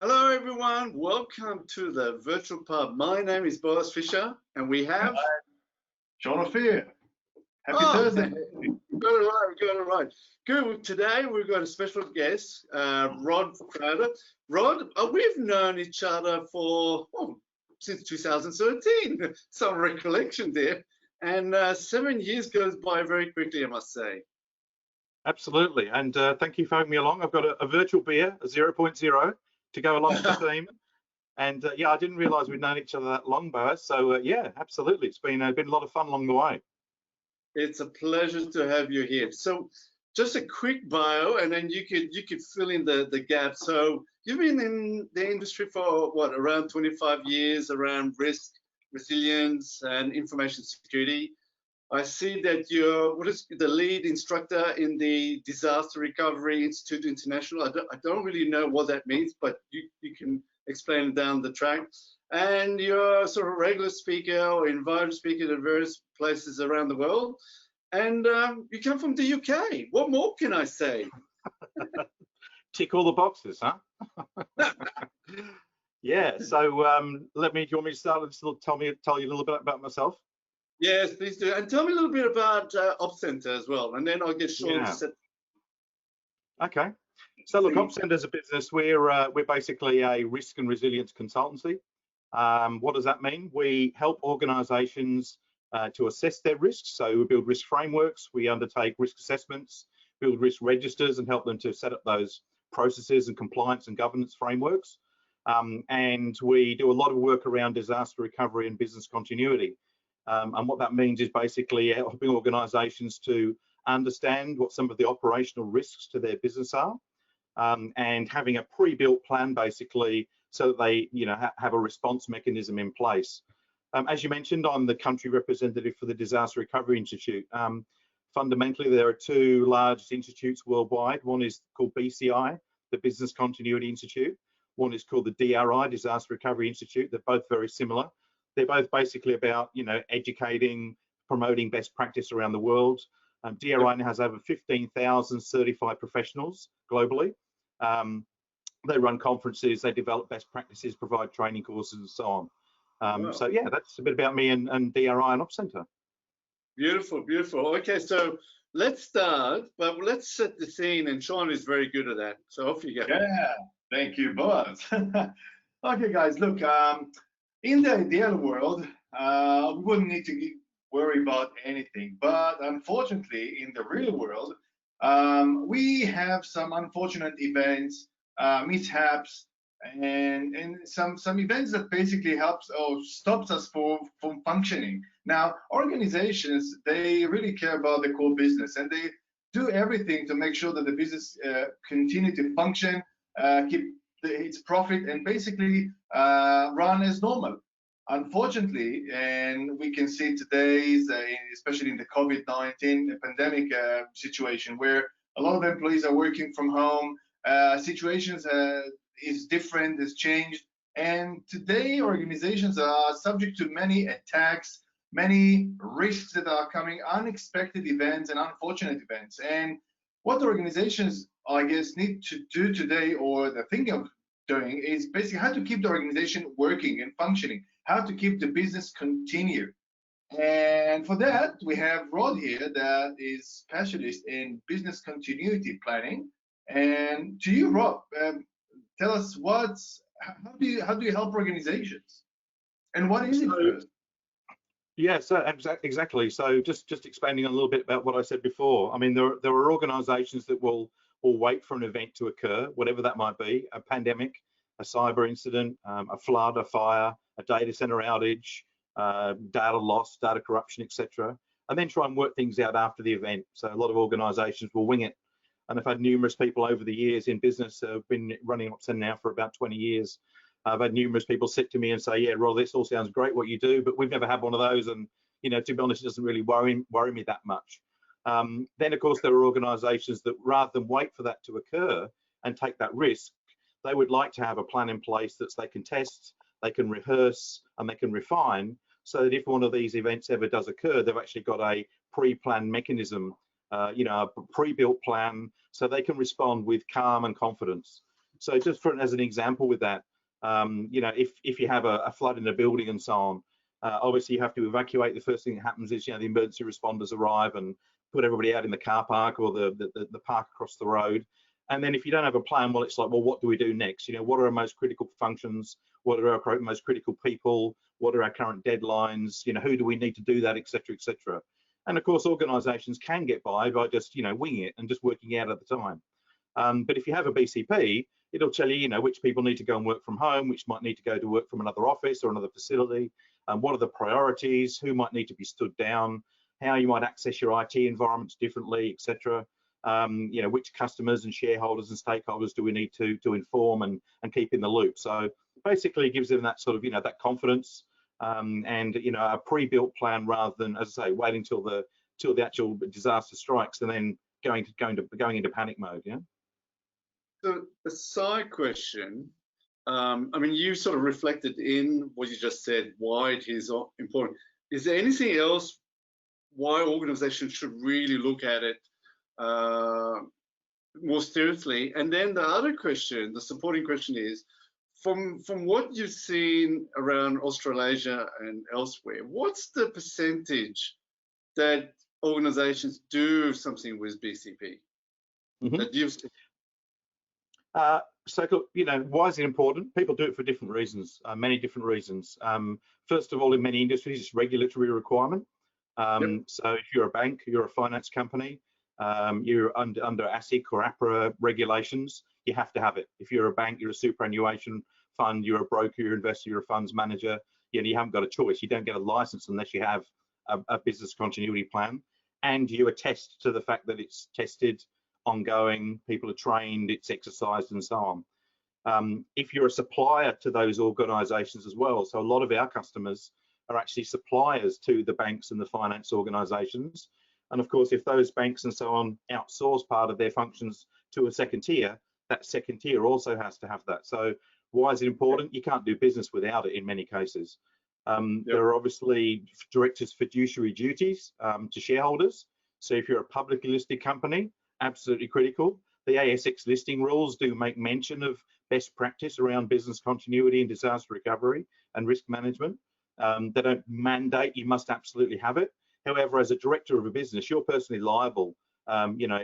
Hello everyone, welcome to the virtual pub. My name is Boaz Fischer and we have... Sean Fear. Happy Oh, Thursday. got it right, got it right. Good, today we've got a special guest, Rod Crowder. Rod, we've known each other for, since 2013, some recollection there. And 7 years goes by very quickly, I must say. Absolutely, and thank you for having me along. I've got a virtual beer, a 0.0, to go along with the theme. And yeah, I didn't realise we'd known each other that long, Boaz. So yeah, absolutely, it's been a lot of fun along the way. It's a pleasure to have you here. So just a quick bio, and then you could fill in the gap. So you've been in the industry for what, around 25 years, around risk, resilience, and information security. I see that you're the lead instructor in the Disaster Recovery Institute International. I don't really know what that means, but you can explain down the track. And you're sort of a regular speaker or invited speaker to various places around the world. And you come from the UK. What more can I say? Tick all the boxes, huh? Yeah. So do you want me to start and tell you a little bit about myself? Yes, please do. And tell me a little bit about OPSCENTRE as well, and then I'll get Sean to set. Okay. So look, OPSCENTRE as a business, we're basically a risk and resilience consultancy. What does that mean? We help organisations to assess their risks. So we build risk frameworks, we undertake risk assessments, build risk registers, and help them to set up those processes and compliance and governance frameworks. And we do a lot of work around disaster recovery and business continuity. And what that means is basically helping organisations to understand what some of the operational risks to their business are, and having a pre-built plan basically so that they have a response mechanism in place. As you mentioned, I'm the country representative for the Disaster Recovery Institute. Fundamentally, there are two large institutes worldwide. One is called BCI, the Business Continuity Institute. One is called the DRI, Disaster Recovery Institute. They're both very similar. They're both basically about, educating, promoting best practice around the world. DRI now has over 15,000 certified professionals globally. They run conferences, they develop best practices, provide training courses, and so on. Wow. So yeah, that's a bit about me and DRI and OPSCENTRE. Beautiful, beautiful. Okay, so let's start, but let's set the scene, and Sean is very good at that. So off you go. Yeah, thank you, Boaz. Okay, guys, look, in the ideal world, we wouldn't need to worry about anything. But unfortunately, in the real world, we have some unfortunate events, mishaps, and some events that basically helps or stops us from functioning. Now, organizations, they really care about the core business, and they do everything to make sure that the business continue to function, keep its profit, and basically run as normal. Unfortunately, and we can see today, especially in the COVID-19 pandemic situation, where a lot of employees are working from home, situations is different, has changed, and today organizations are subject to many attacks, many risks that are coming, unexpected events and unfortunate events. And what organizations, I guess, need to do today, or the thinking of doing, is basically how to keep the organization working and functioning, how to keep the business continue. And for that, we have Rod here that is specialist in business continuity planning. And to you, Rod, tell us how do you help organizations, and what is it first? Yeah, so exactly. So just expanding on a little bit about what I said before. I mean, there are organisations that will wait for an event to occur, whatever that might be, a pandemic, a cyber incident, a flood, a fire, a data center outage, data loss, data corruption, etc., and then try and work things out after the event. So a lot of organisations will wing it. And I've had numerous people over the years in business who've been running OPSCENTRE now for about 20 years. I've had numerous people sit to me and say, yeah, Rod, this all sounds great what you do, but we've never had one of those. And, to be honest, it doesn't really worry me that much. Then, of course, there are organisations that rather than wait for that to occur and take that risk, they would like to have a plan in place that they can test, they can rehearse, and they can refine, so that if one of these events ever does occur, they've actually got a pre-planned mechanism, a pre-built plan, so they can respond with calm and confidence. So just as an example with that, you know, if you have a flood in a building and so on, obviously you have to evacuate. The first thing that happens is, you know, the emergency responders arrive and put everybody out in the car park or the park across the road. And then if you don't have a plan, well, it's like, well, what do we do next? You know, what are our most critical functions? What are our most critical people? What are our current deadlines? You know, who do we need to do that, et cetera, et cetera. And of course, organizations can get by just, you know, winging it and just working out at the time. But if you have a BCP, it'll tell you, you know, which people need to go and work from home, which might need to go to work from another office or another facility, what are the priorities, who might need to be stood down, how you might access your IT environments differently, et cetera. You know, which customers and shareholders and stakeholders do we need to inform and keep in the loop. So basically it gives them that sort of, you know, that confidence and, you know, a pre-built plan rather than, as I say, waiting till the actual disaster strikes and then going into panic mode. Yeah. So a side question, I mean, you sort of reflected in what you just said, why it is important. Is there anything else why organizations should really look at it more seriously? And then the other question, the supporting question is, from what you've seen around Australasia and elsewhere, what's the percentage that organizations do something with BCP? That you've seen? So, you know, why is it important? People do it for different reasons, many different reasons. First of all, in many industries, it's regulatory requirement. So if you're a bank, you're a finance company, you're under ASIC or APRA regulations, you have to have it. If you're a bank, you're a superannuation fund, you're a broker, you're an investor, you're a funds manager, you know, you haven't got a choice. You don't get a license unless you have a business continuity plan, and you attest to the fact that it's tested, ongoing, people are trained, it's exercised, and so on. If you're a supplier to those organizations as well, so a lot of our customers are actually suppliers to the banks and the finance organizations. And of course, if those banks and so on outsource part of their functions to a second tier, that second tier also has to have that. So why is it important? You can't do business without it in many cases. There are obviously directors' fiduciary duties to shareholders. So if you're a publicly listed company, absolutely critical. The ASX listing rules do make mention of best practice around business continuity and disaster recovery and risk management. They don't mandate you must absolutely have it. However, as a director of a business, you're personally liable, you know,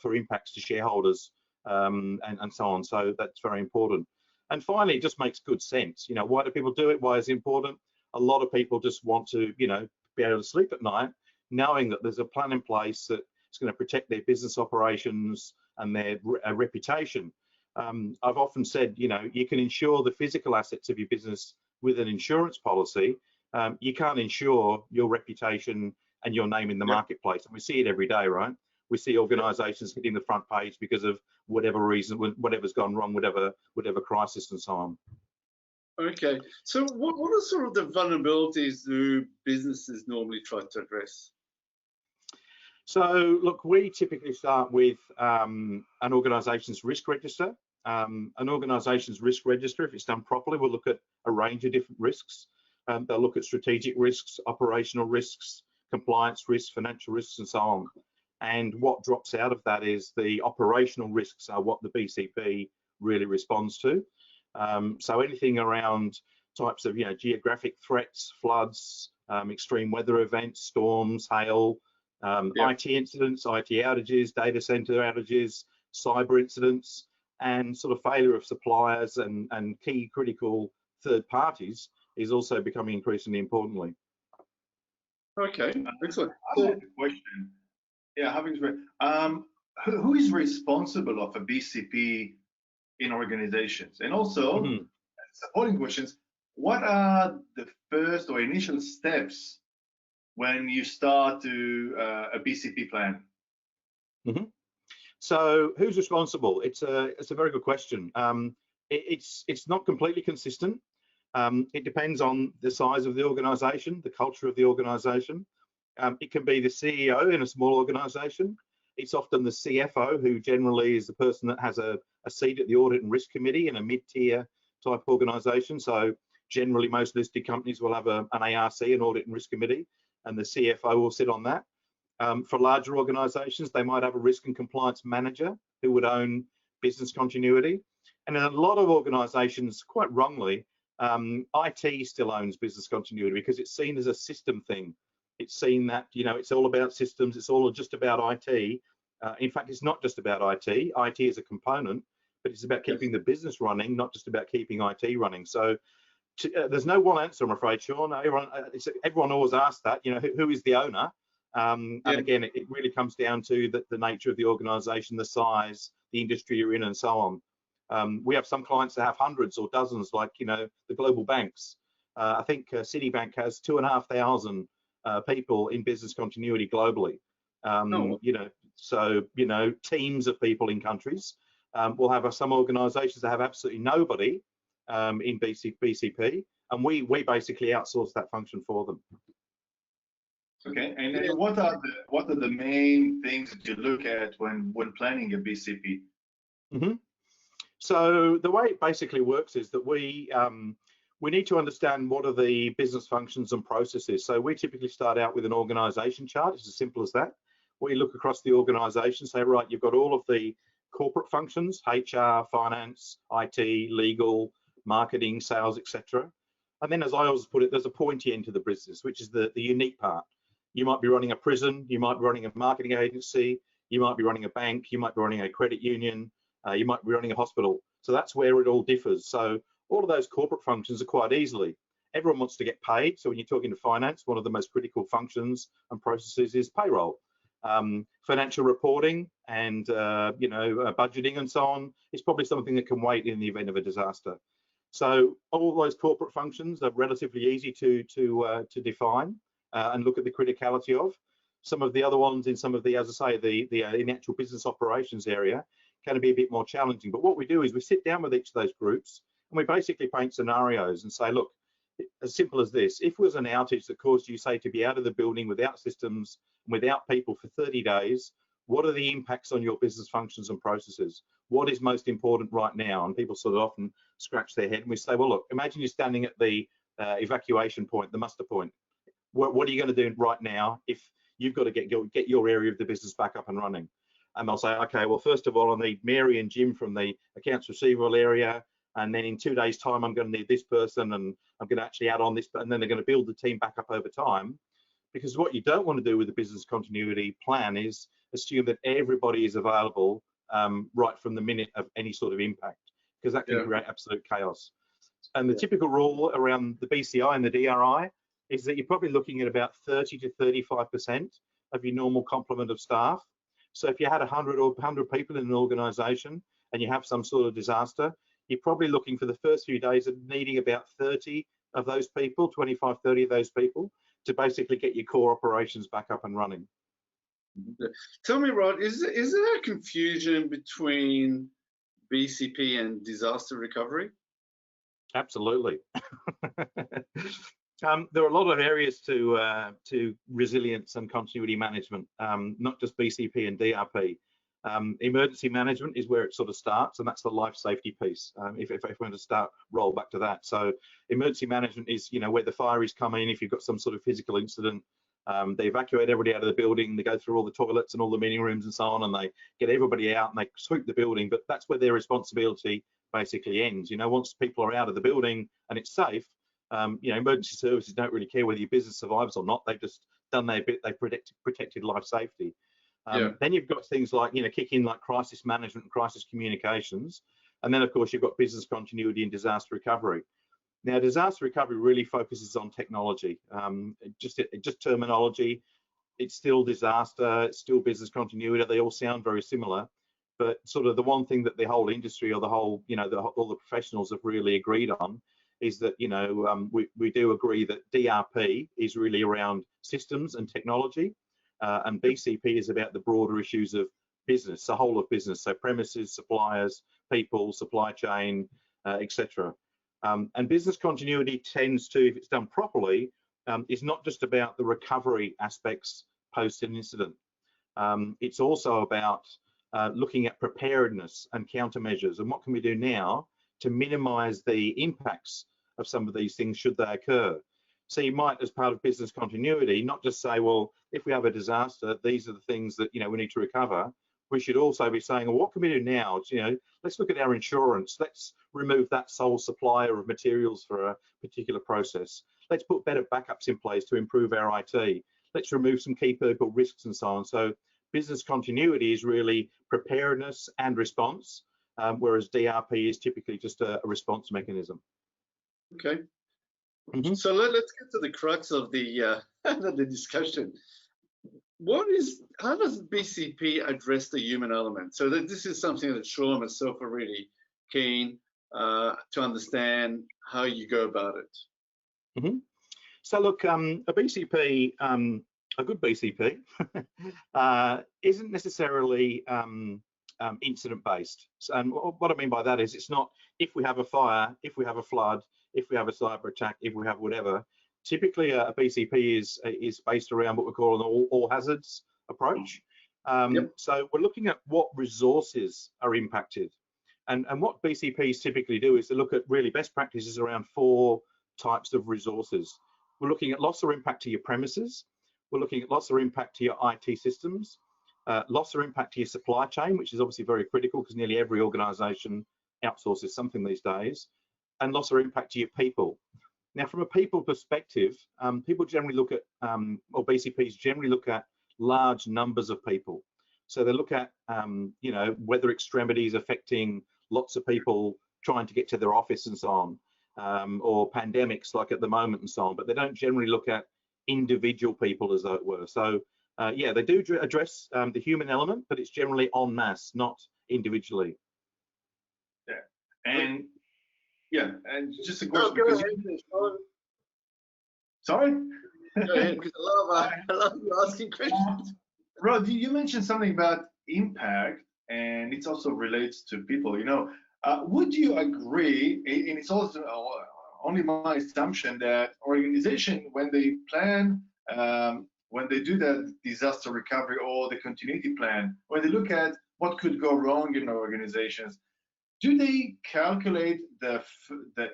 for impacts to shareholders and so on. So that's very important. And finally, it just makes good sense. You know, why do people do it? Why is it important? A lot of people just want to, you know, be able to sleep at night, knowing that there's a plan in place that it's going to protect their business operations and their reputation. I've often said, you know, you can insure the physical assets of your business with an insurance policy. You can't insure your reputation and your name in the marketplace. And we see it every day, right? We see organizations hitting the front page because of whatever reason, whatever's gone wrong, whatever crisis and so on. Okay, so what are sort of the vulnerabilities do businesses normally try to address? So look, we typically start with an organization's risk register. An organization's risk register, if it's done properly, will look at a range of different risks. They'll look at strategic risks, operational risks, compliance risks, financial risks, and so on. And what drops out of that is the operational risks are what the BCP really responds to. So anything around types of, you know, geographic threats, floods, extreme weather events, storms, hail, IT incidents, IT outages, data center outages, cyber incidents, and sort of failure of suppliers and key critical third parties is also becoming increasingly importantly. Okay, excellent. I have a question. Yeah, who is responsible of a BCP in organizations? And also, supporting questions, what are the first or initial steps when you start to a BCP plan? So who's responsible? It's a very good question. It's not completely consistent. It depends on the size of the organization, the culture of the organization. It can be the CEO in a small organization. It's often the CFO, who generally is the person that has a seat at the audit and risk committee in a mid-tier type organization. So generally most listed companies will have an ARC, an audit and risk committee, and the CFO will sit on that. For larger organizations, they might have a risk and compliance manager who would own business continuity. And in a lot of organizations, quite wrongly, IT still owns business continuity because it's seen as a system thing. It's seen that, you know, it's all about systems, it's all just about IT. In fact, it's not just about IT. IT is a component, but it's about keeping the business running, not just about keeping IT running. So there's no one answer, I'm afraid, Sean. Everyone always asks that, you know, who is the owner? And again, it really comes down to the nature of the organization, the size, the industry you're in, and so on. We have some clients that have hundreds or dozens, like, you know, the global banks. I think Citibank has 2,500 people in business continuity globally. You know, so, you know, teams of people in countries. We'll have some organizations that have absolutely nobody in BCP, and we basically outsource that function for them. Okay, and then what are the main things that you look at when planning a BCP? So the way it basically works is that we need to understand what are the business functions and processes. So we typically start out with an organization chart. It's as simple as that. We look across the organization, say, right, you've got all of the corporate functions, HR, finance, IT, legal, marketing, sales, etc. And then, as I always put it, there's a pointy end to the business, which is the unique part. You might be running a prison, you might be running a marketing agency, you might be running a bank, you might be running a credit union, you might be running a hospital. So that's where it all differs. So all of those corporate functions are quite easily. Everyone wants to get paid. So when you're talking to finance, one of the most critical functions and processes is payroll. Financial reporting and you know, budgeting and so on is probably something that can wait in the event of a disaster. So all those corporate functions are relatively easy to define and look at the criticality of. Some of the other ones in some of the, as I say, the actual business operations area can be a bit more challenging. But what we do is we sit down with each of those groups and we basically paint scenarios and say, look, as simple as this, if it was an outage that caused you, say, to be out of the building without systems, without people for 30 days, what are the impacts on your business functions and processes? What is most important right now? And people sort of often scratch their head and we say, well, look, imagine you're standing at the evacuation point, the muster point. What are you going to do right now if you've got to get your area of the business back up and running? And they'll say, okay, well, first of all, I need Mary and Jim from the accounts receivable area. And then in 2 days' time, I'm going to need this person, and I'm going to actually add on this, and then they're going to build the team back up over time. Because what you don't want to do with the business continuity plan is assume that everybody is available right from the minute of any sort of impact, because that can create absolute chaos. And the typical rule around the BCI and the DRI is that you're probably looking at about 30 to 35% of your normal complement of staff. So if you had 100 people in an organization and you have some sort of disaster, you're probably looking for the first few days of needing about 30 of those people, 25, 30 of those people, to basically get your core operations back up and running. Tell me, Rod, is there a confusion between BCP and disaster recovery? Absolutely. There are a lot of areas to resilience and continuity management, not just BCP and DRP. Emergency management is where it sort of starts, and that's the life safety piece. If we're going to roll back to that. So emergency management is, you know, where the fire is coming, if you've got some sort of physical incident, they evacuate everybody out of the building, they go through all the toilets and all the meeting rooms and so on, and they get everybody out and they sweep the building, but that's where their responsibility basically ends. You know, once people are out of the building and it's safe, you know, emergency services don't really care whether your business survives or not. They've just done their bit, they've protected life safety. Then you've got things like, you know, kick in like crisis management and crisis communications. And then, of course, you've got business continuity and disaster recovery. Now, disaster recovery really focuses on technology, just terminology. It's still disaster, it's still business continuity. They all sound very similar. But sort of the one thing that the whole industry or the whole, you know, all the professionals have really agreed on is that, you know, we do agree that DRP is really around systems and technology. And BCP is about the broader issues of business, the whole of business, so premises, suppliers, people, supply chain, etc. And business continuity tends to, if it's done properly, is not just about the recovery aspects post an incident. It's also about looking at preparedness and countermeasures and what can we do now to minimize the impacts of some of these things should they occur. So you might, as part of business continuity, not just say, well, if we have a disaster, these are the things that, you know, we need to recover. we should also be saying, well, what can we do now? You know, let's look at our insurance. Let's remove that sole supplier of materials for a particular process. Let's put better backups in place to improve our IT. Let's remove some key people risks and so on. So business continuity is really preparedness and response, whereas DRP is typically just a response mechanism. Okay. So let's get to the crux of the the discussion. How does BCP address the human element? So that this is something that Sean and myself are really keen to understand how you go about it. So look, a BCP, a good BCP, isn't necessarily incident-based. And what I mean by that is it's not if we have a fire, if we have a flood, if we have a cyber attack, if we have whatever. Typically, a BCP is based around what we call an all hazards approach. So we're looking at what resources are impacted. And what BCPs typically do is to look at really best practices around 4 types of resources. We're looking at loss or impact to your premises. We're looking at loss or impact to your IT systems, loss or impact to your supply chain, which is obviously very critical because nearly every organization outsources something these days, and loss or impact to your people. Now, from a people perspective, people generally look at, or BCPs generally look at large numbers of people. So they look at, you know, weather extremities affecting lots of people trying to get to their office and so on, or pandemics like at the moment and so on, but they don't generally look at individual people as though it were. So yeah, they do address the human element, but it's generally en masse, not individually. Yeah, and just a question. Go ahead, Sorry? Go ahead, because I love you asking questions. Rod, you mentioned something about impact, and it also relates to people. You know, would you agree? And it's also only my assumption that organization, when they plan, when they do that disaster recovery or the continuity plan, when they look at what could go wrong in organizations, do they calculate the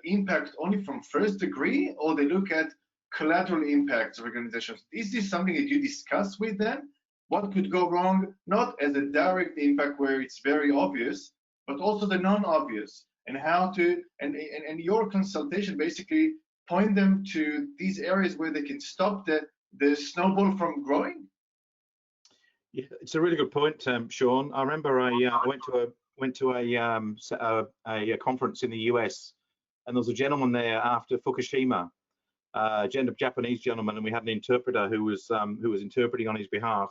impact only from first degree, or they look at collateral impacts of organizations? Is this something that you discuss with them? What could go wrong, not as a direct impact where it's very obvious, but also the non-obvious, and how to, and your consultation basically point them to these areas where they can stop the snowball from growing? Yeah, it's a really good point, Sean. I remember I went to a conference in the US, and there was a gentleman there after Fukushima, a Japanese gentleman, and we had an interpreter who was interpreting on his behalf,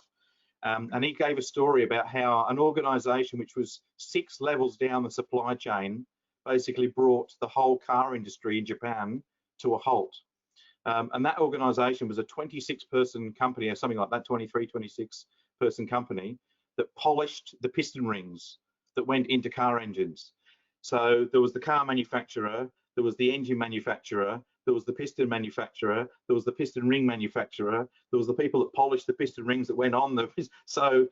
and he gave a story about how an organization which was 6 levels down the supply chain basically brought the whole car industry in Japan to a halt. And that organization was a 26-person company or something like that, 23, 26-person company that polished the piston rings that went into car engines. So there was the car manufacturer, there was the engine manufacturer, there was the piston manufacturer, there was the piston ring manufacturer, there was the people that polished the piston rings that went on the. So,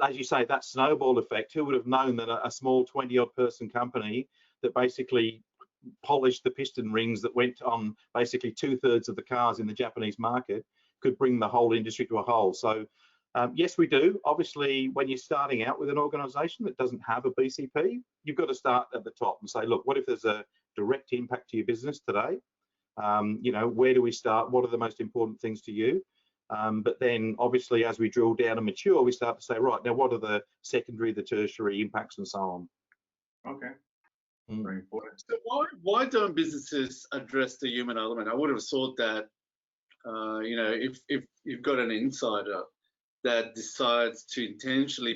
as you say, that snowball effect, who would have known that a small 20-odd person company that basically polished the piston rings that went on basically 2/3 of the cars in the Japanese market could bring the whole industry to a halt. So, yes, we do. Obviously, when you're starting out with an organization that doesn't have a BCP, you've got to start at the top and say, look, what if there's a direct impact to your business today? You know, where do we start? What are the most important things to you? But then obviously as we drill down and mature, we start to say, right, now what are the secondary, the tertiary impacts and so on? Okay. Very important. So why don't businesses address the human element? I would have thought that, you know, if you've got an insider that decides to intentionally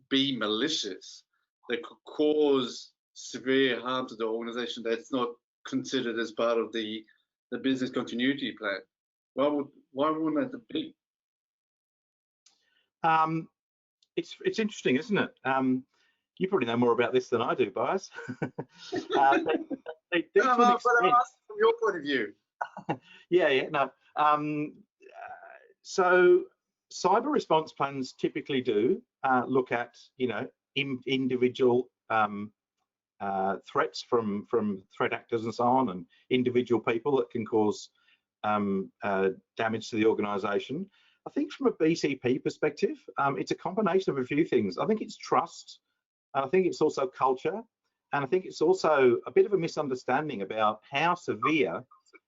be malicious, that could cause severe harm to the organization, that's not considered as part of the business continuity plan. Why wouldn't that be? It's interesting, isn't it? You probably know more about this than I do, Boaz. They do no, to an but extent. I'm asking from your point of view. Yeah, no. So cyber response plans typically do look at, you know, individual threats from threat actors and so on, and individual people that can cause damage to the organization. I think from a BCP perspective, it's a combination of a few things. I think it's trust, and I think it's also culture, and I think it's also a bit of a misunderstanding about how severe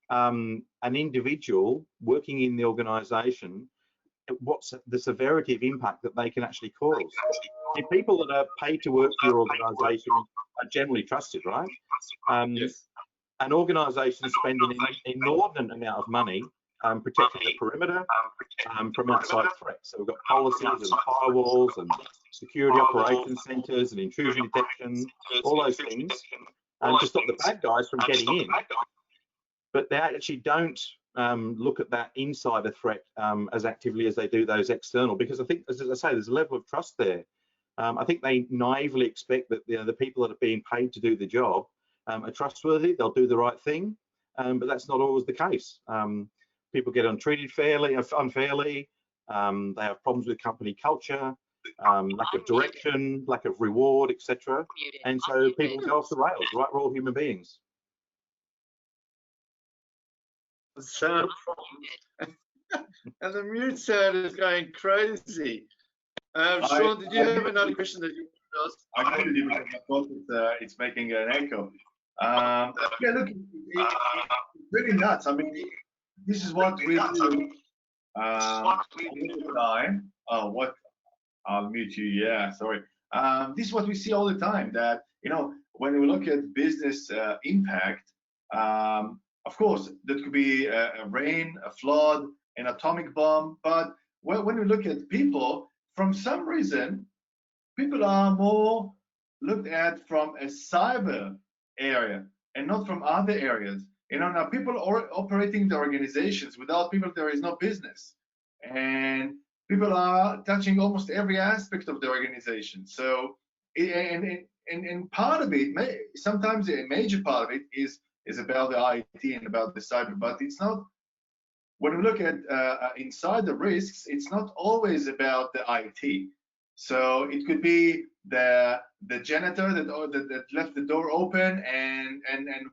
an individual working in the organisation, what's the severity of impact that they can actually cause. The people that are paid to work for your organisation are generally trusted, right? Yes. An organisation spending an inordinate amount of money protecting the perimeter from outside threats. So we've got policies and firewalls and security operations centres and intrusion detection, all those things, to stop the bad guys from getting in. But they actually don't look at that insider threat as actively as they do those external, because I think, as I say, there's a level of trust there. I think they naively expect that the people that are being paid to do the job are trustworthy, they'll do the right thing, but that's not always the case. People get untreated unfairly, they have problems with company culture, lack of direction, lack of reward, etc. And so people go off the rails, right? We're all human beings. So, and the mute sound is going crazy. Sean, did you have another question that you wanted to ask? I couldn't even, because I thought it's making an echo. Yeah, look, it's really nuts. I mean, this is what we do all the time. Oh, what? I'll mute you. Yeah, sorry. This is what we see all the time. That, you know, when we look at business impact, of course, that could be a rain, a flood, an atomic bomb. But when we look at people, from some reason, people are more looked at from a cyber area and not from other areas. You know, now people are operating the organizations. Without people, there is no business. And people are touching almost every aspect of the organization. So, and part of it, sometimes a major part of it is about the IT and about the cyber, but it's not. When we look at inside the risks, it's not always about the IT. So it could be the janitor that left the door open and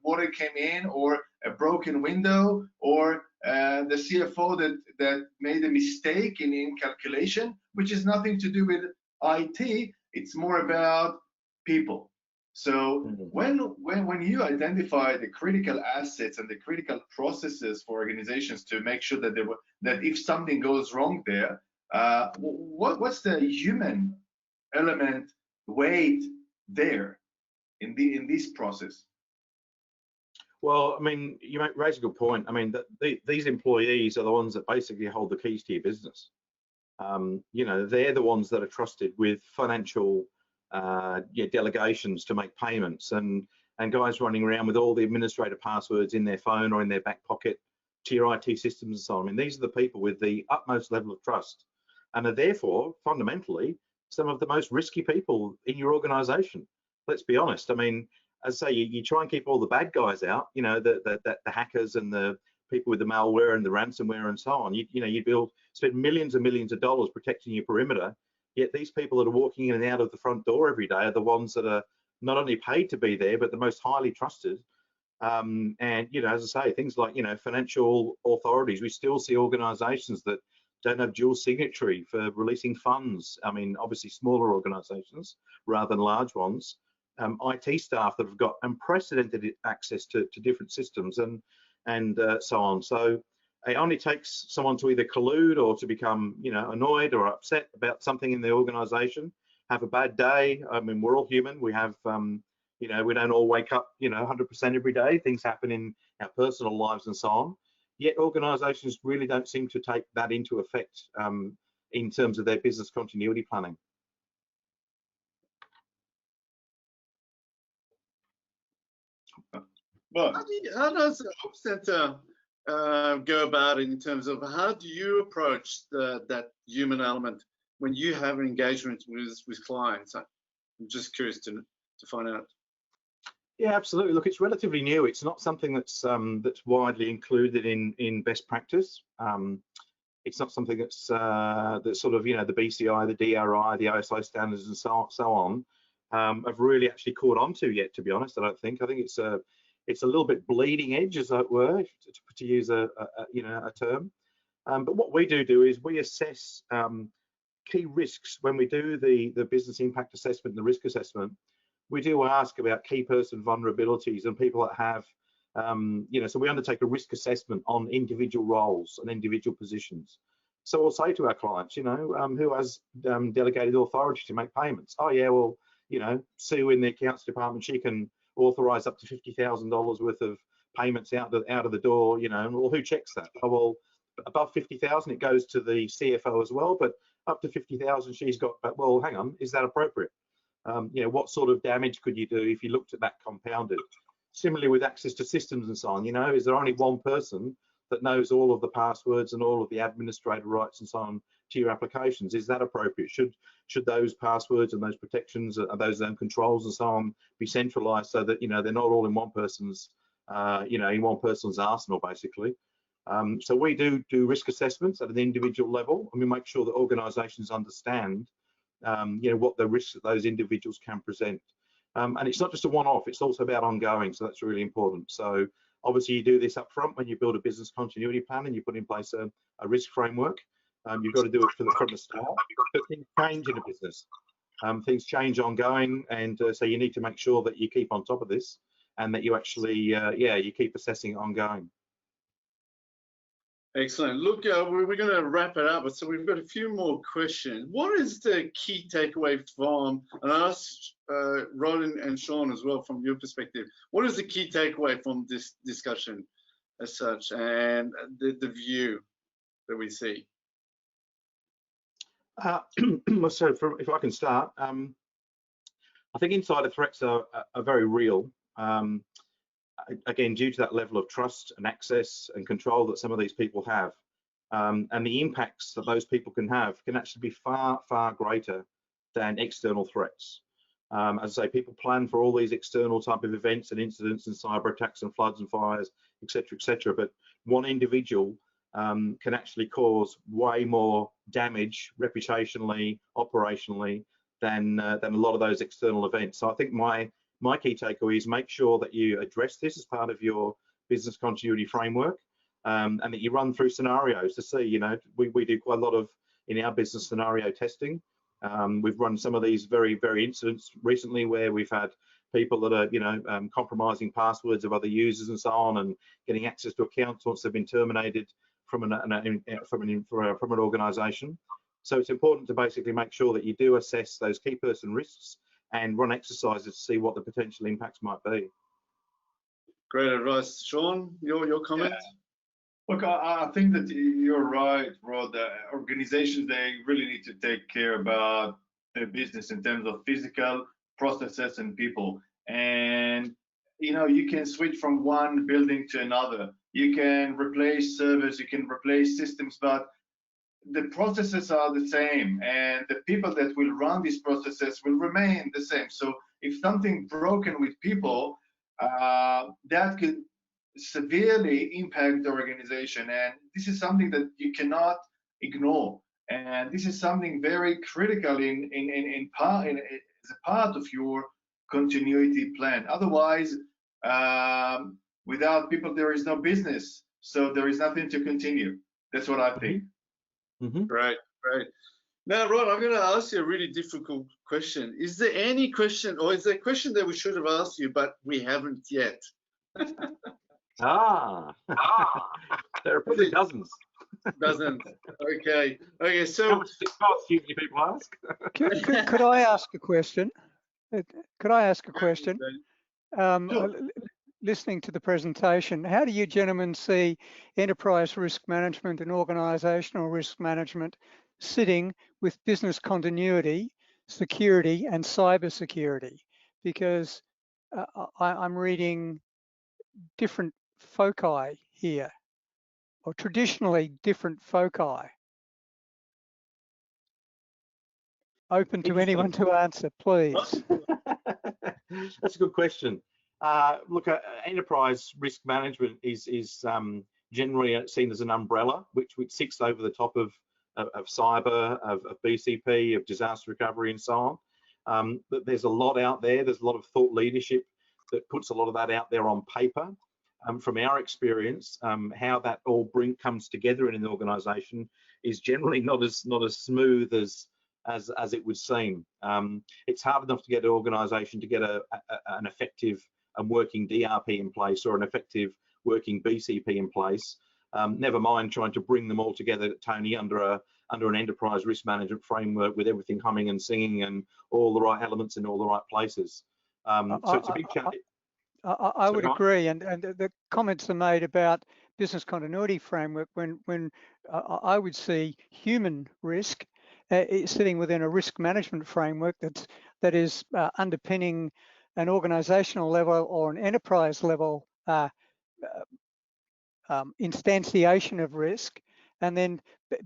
water came in, or a broken window, or the CFO that made a mistake in calculation, which is nothing to do with IT. It's more about people. So when you identify the critical assets and the critical processes for organizations to make sure that that if something goes wrong there, what's the human element weight there in this process? Well, I mean, you raise a good point. I mean, these employees are the ones that basically hold the keys to your business. You know, they're the ones that are trusted with financial delegations to make payments, and guys running around with all the administrator passwords in their phone or in their back pocket to your IT systems and so on. I mean, these are the people with the utmost level of trust, and are therefore fundamentally some of the most risky people in your organization. Let's be honest. I mean, as I say, you try and keep all the bad guys out, you know, the hackers and the people with the malware and the ransomware and so on. You know, you spend millions and millions of dollars protecting your perimeter, yet these people that are walking in and out of the front door every day are the ones that are not only paid to be there, but the most highly trusted. And, you know, as I say, things like, you know, financial authorities, we still see organizations that don't have dual signatory for releasing funds. I mean, obviously smaller organizations rather than large ones. IT staff that have got unprecedented access to different systems and so on. So it only takes someone to either collude or to become, you know, annoyed or upset about something in the organization, have a bad day. I mean, we're all human. We have, you know, we don't all wake up, you know, 100% every day. Things happen in our personal lives and so on. Yet organizations really don't seem to take that into effect in terms of their business continuity planning. But how does the OPSCENTRE go about it in terms of how do you approach that human element when you have an engagement with clients? I'm just curious to find out. Yeah, absolutely. Look, it's relatively new. It's not something that's widely included in best practice. It's not something that's sort of, you know, the BCI, the DRI, the ISO standards, and so on have really actually caught on to yet. To be honest, I don't think. I think it's a little bit bleeding edge, as it were, to use a term. But what we do is we assess key risks when we do the business impact assessment and the risk assessment. We do ask about key person vulnerabilities and people that have, so we undertake a risk assessment on individual roles and individual positions. So we'll say to our clients, who has delegated authority to make payments? Oh yeah, well, Sue in the accounts department, she can authorize up to $50,000 worth of payments out of the door, well, who checks that? Oh, well, above 50,000, it goes to the CFO as well, but up to 50,000, she's got, well, hang on, is that appropriate? What sort of damage could you do if you looked at that compounded? Similarly with access to systems and so on, is there only one person that knows all of the passwords and all of the administrator rights and so on to your applications? Is that appropriate? Should those passwords and those protections, those controls and so on be centralized so that, they're not all in one person's, in one person's arsenal, basically? So we do risk assessments at an individual level, and we make sure that organizations understand, what the risks that those individuals can present. And it's not just a one-off, it's also about ongoing, so that's really important. So obviously you do this up front when you build a business continuity plan and you put in place a risk framework. You've got to do it from the start, but things change in a business. Things change ongoing, and so you need to make sure that you keep on top of this and that you actually, you keep assessing it ongoing. Excellent. Look, we're going to wrap it up, so we've got a few more questions. What is the key takeaway from, and I asked Rod and Sean as well, from your perspective, what is the key takeaway from this discussion as such, and the view that we see? So if I can start, I think insider threats are very real. Again, due to that level of trust and access and control that some of these people have, and the impacts that those people can have can actually be far, far greater than external threats. As I say, people plan for all these external type of events and incidents and cyber attacks and floods and fires, etc., but one individual can actually cause way more damage reputationally, operationally, than a lot of those external events. So I think my key takeaway is make sure that you address this as part of your business continuity framework, and that you run through scenarios to see, we do quite a lot of, in our business, scenario testing. We've run some of these very, very incidents recently where we've had people that are, compromising passwords of other users and so on, and getting access to accounts once they've been terminated from an organization. So it's important to basically make sure that you do assess those key person risks and run exercises to see what the potential impacts might be. Great advice. Sean, your comments? Yeah. Look, I think that you're right, Rod. Organizations, they really need to take care about their business in terms of physical processes and people. And, you can switch from one building to another. You can replace servers, you can replace systems, but the processes are the same, and the people that will run these processes will remain the same. So if something broken with people, that could severely impact the organization, and this is something that you cannot ignore. And this is something very critical as a part of your continuity plan. Otherwise, without people, there is no business. So there is nothing to continue. That's what I think. Mm-hmm. Right. Now, Rod, I'm going to ask you a really difficult question. Is there any question, or is there a question that we should have asked you, but we haven't yet? There are probably dozens. Dozens. Okay. So How much does it cost? Usually people ask. Could I ask a question? Could I ask a question? Listening to the presentation, how do you gentlemen see enterprise risk management and organizational risk management sitting with business continuity, security, and cyber security? Because I'm reading different foci here, or traditionally different foci. Open to anyone to answer, please. That's a good question. Look, enterprise risk management is generally seen as an umbrella, which sits over the top of cyber, of BCP, of disaster recovery, and so on. But there's a lot out there. There's a lot of thought leadership that puts a lot of that out there on paper. from our experience, how that all comes together in an organisation is generally not as smooth as it would seem. It's hard enough to get an organisation to get an effective and working DRP in place or an effective working BCP in place. Never mind trying to bring them all together, Tony, under an enterprise risk management framework with everything humming and singing and all the right elements in all the right places. So it's a big challenge. I would agree, and the comments are made about business continuity framework when I would see human risk sitting within a risk management framework that is underpinning an organizational level or an enterprise level instantiation of risk, and then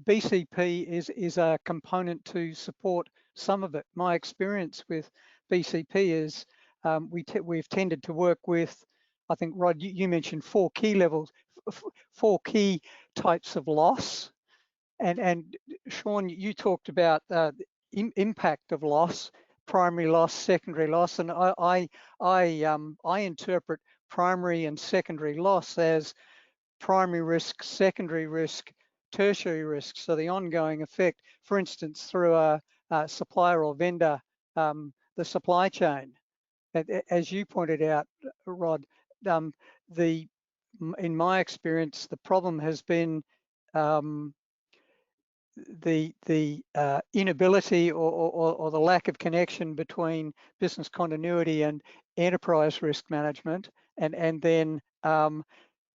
BCP is a component to support some of it. My experience with BCP is we've tended to work with, I think, Rod, you mentioned 4 key levels, 4 key types of loss, and Sean, you talked about the impact of loss, primary loss, secondary loss, and I interpret primary and secondary loss as primary risk, secondary risk, tertiary risk. So the ongoing effect, for instance, through a supplier or vendor, the supply chain. As you pointed out, Rod, in my experience, the problem has been the inability or the lack of connection between business continuity and enterprise risk management, and then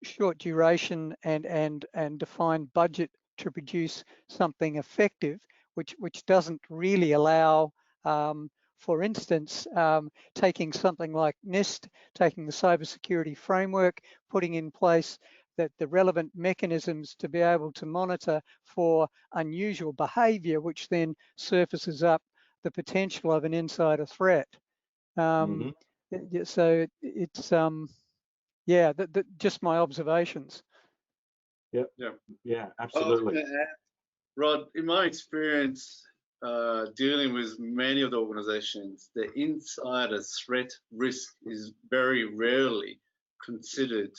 short duration and defined budget to produce something effective, which doesn't really allow, for instance, taking something like NIST, taking the cybersecurity framework, putting in place the relevant mechanisms to be able to monitor for unusual behavior, which then surfaces up the potential of an insider threat. So it's yeah, just my observations. Yeah, absolutely. Rod, in my experience dealing with many of the organizations, the insider threat risk is very rarely considered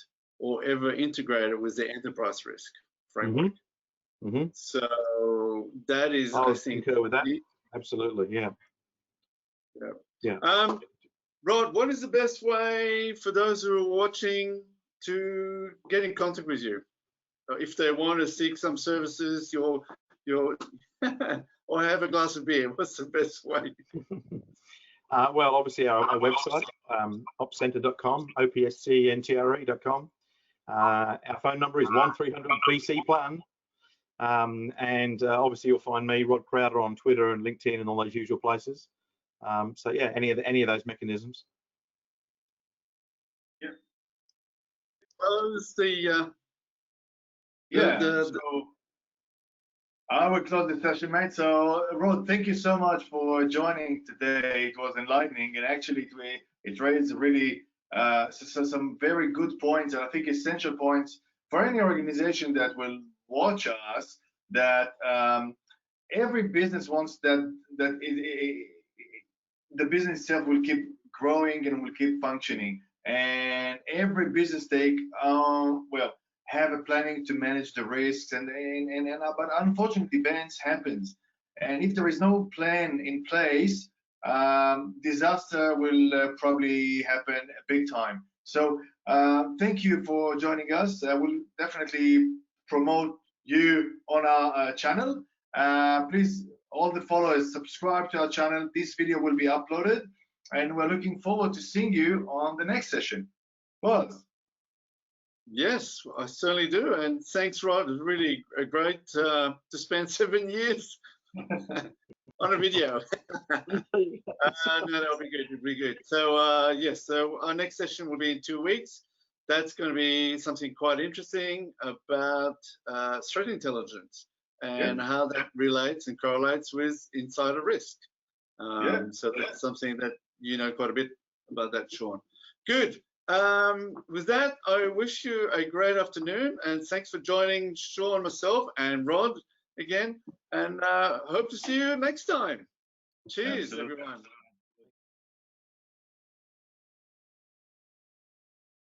or ever integrated with the enterprise risk framework. So that is, I think, concur with that. Absolutely, yeah. Rod, what is the best way for those who are watching to get in contact with you? If they want to seek some services, or have a glass of beer, what's the best way? Well, obviously our website, OPSCENTRE.com, OPSCENTRE.com. Our phone number is 1300 BC Plan. And obviously you'll find me, Rod Crowder, on Twitter and LinkedIn and all those usual places. So yeah, any of those mechanisms. Yeah. Well, so I will close the session, mate. So Rod, thank you so much for joining today. It was enlightening, and actually it raised really some very good points, and I think essential points for any organization that will watch us, that every business wants that the business itself will keep growing and will keep functioning, and every business have a planning to manage the risks, but unfortunately events happens, and if there is no plan in place, disaster will probably happen big time. So thank you for joining us. We'll definitely promote you on our channel. Please, all the followers, subscribe to our channel. This video will be uploaded, and we're looking forward to seeing you on the next session. Boaz. Yes, I certainly do. And thanks, Rod. It was really great to spend 7 years on a video. No, that'll be good. It'll be good. So yes, so our next session will be in 2 weeks. That's going to be something quite interesting about threat intelligence and how that relates and correlates with insider risk. So that's something that you know quite a bit about that, Sean. Good. With that, I wish you a great afternoon, and thanks for joining Sean, myself, and Rod again, and hope to see you next time. Cheers, everyone.